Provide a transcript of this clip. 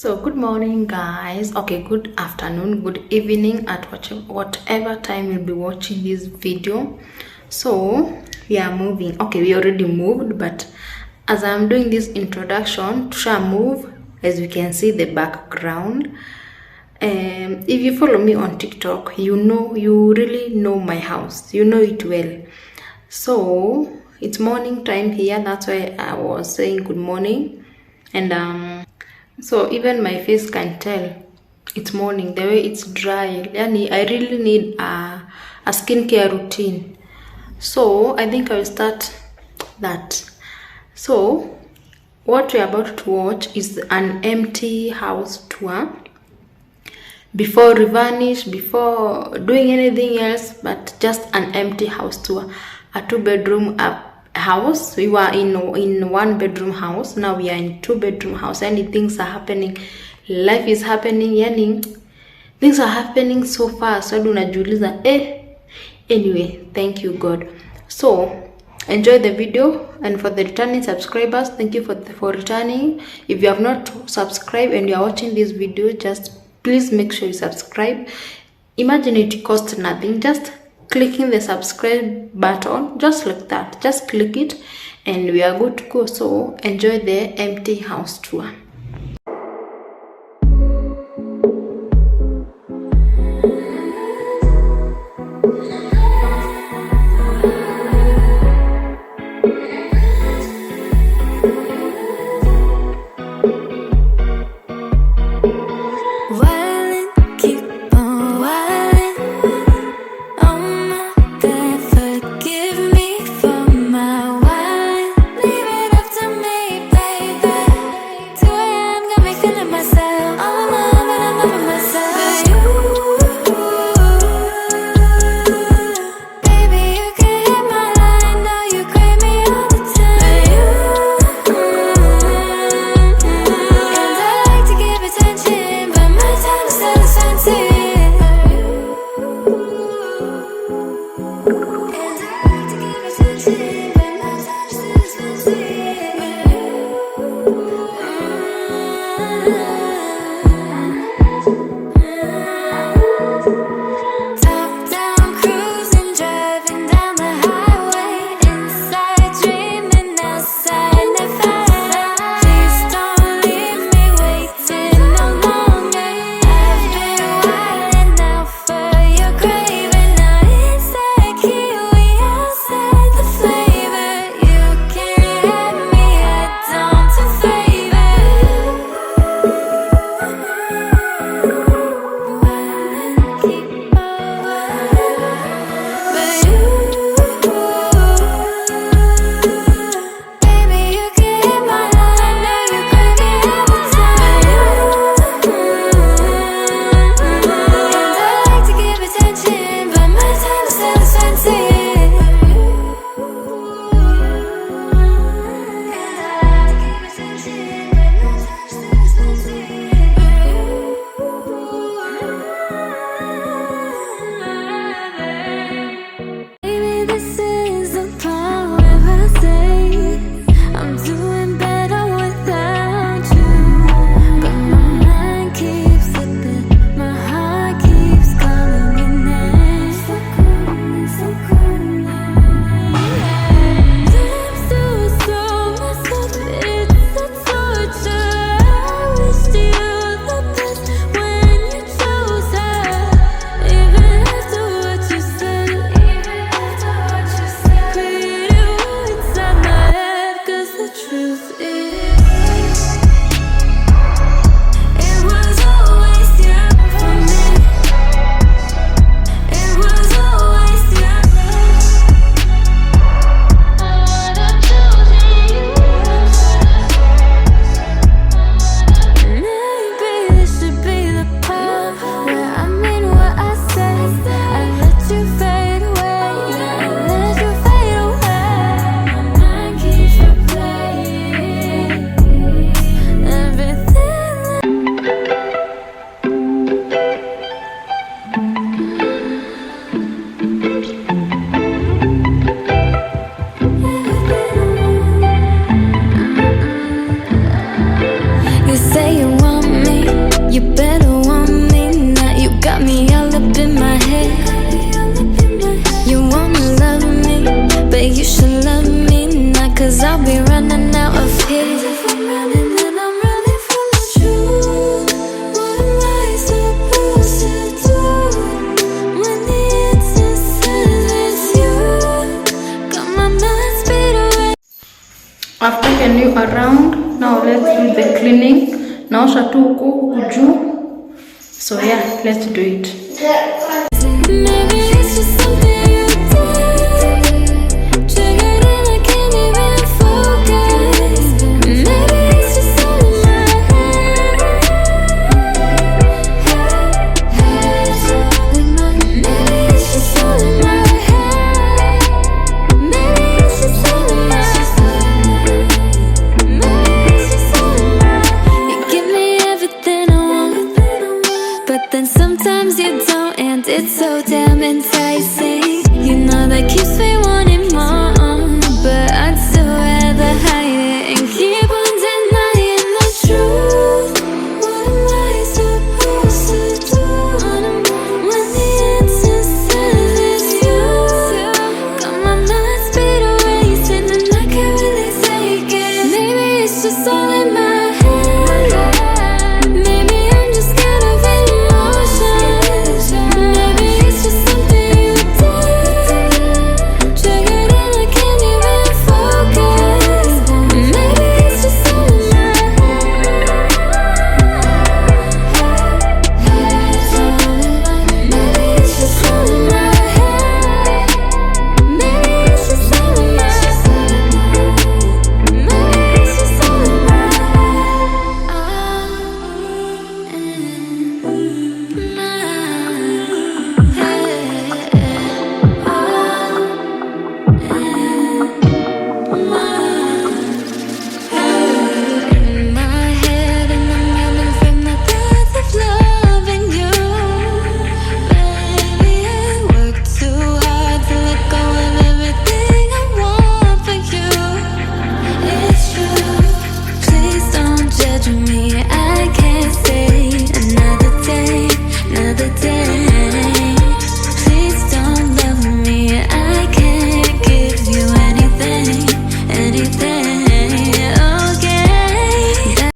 So good morning guys, okay, good afternoon, good evening at whatever time you'll be watching this video. So we are moving. Okay, we already moved, but as I'm doing this introduction to move, as you can see the background. If you follow me on TikTok, you really know my house, you know it well. So it's morning time here, that's why I was saying good morning. And so even my face can tell it's morning, the way it's dry. Yani, I really need a skincare routine. So I think I will start that. So what we're about to watch is an empty house tour. Before Revanish, before doing anything else, but just an empty house tour. A 2-bedroom house. We were in 1-bedroom house, now we are in 2-bedroom house. And things are happening, life is happening, yani things are happening so fast. So unajiuliza anyway, thank you God. So enjoy the video, and for the returning subscribers, thank you for returning. If you have not subscribed and you are watching this video, just please make sure you subscribe. Imagine it costs nothing, just clicking the subscribe button, just like that. Just click it and we are good to go. So enjoy the empty house tour. shown you around. Now let's do the cleaning. Naosha tu huku juu. So yeah, let's do it. Maybe it's just something you do. Triggered and I can't even focus. Maybe it's just all in my head. Maybe it's just all in my head. Maybe it's just all in my head. Maybe it's just all in my head. You give me everything I want, but then sometimes you don't, and it's so damn enticing.